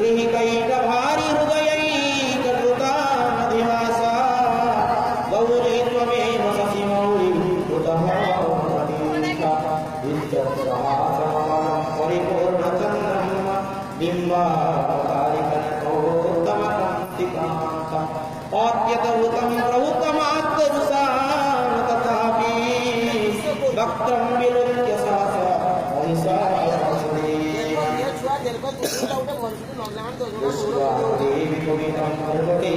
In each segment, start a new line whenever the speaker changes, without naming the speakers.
गृहीकैटभारि हृदयैककृतामधिवासा गौरी त्वमेव शशिमौलिभूतः विद्युत्प्रभासममलं परिपूर्णचन्द्रं बिम्बावतारिकनटोत्तमकान्तिकान्तम् अत्यद्भुतं प्रभुतमात्मरुषां तथापि भक्तं विलोक्य सहसा देवी कवितं भगवते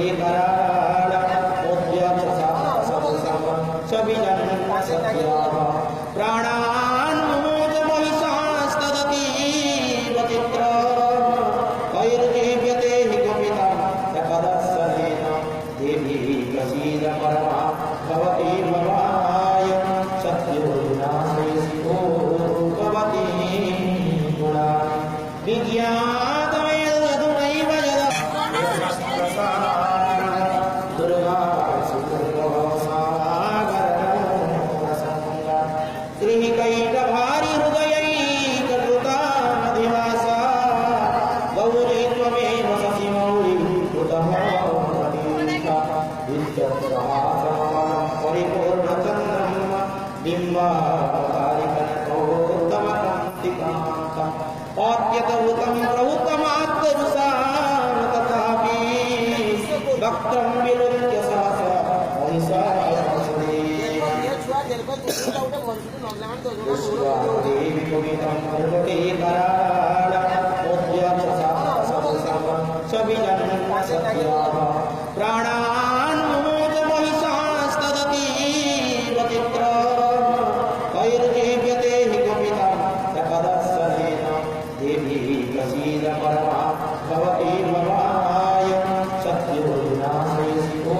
प्राणान् मुमोद महिषास्तदति वैर्जेव्यते हि कपितं सकदस्सनेन देवी प्रसीद परमा भवती भवाय सत्यो विनाशयसि ओ भवती गुणा विज्ञातमेतदधुनैव यदा दुर्गा सुदुर्गभवसागरप्रसङ्गा गृहीकैटभारि हृदयैककृतामधिवासा गौरी त्वमेव शशिमौलिभूतः विद्युत्प्रभासममलं परिपूर्णचन्द्रं बिम्बावतारिकनटोत्तमकान्तिकान्तम् अत्यद्भुतं प्रभुतमात्मरुषां तथापि भक्तं विलोक्य सहसा देवी कवितं भगवते प्राणान् मुमोद महिषास्तदति वैर्जेव्यते हि कपितं सकदस्सनेन देवी प्रसीद परमा भवती भवाय सत्यो विनाशयसि ओ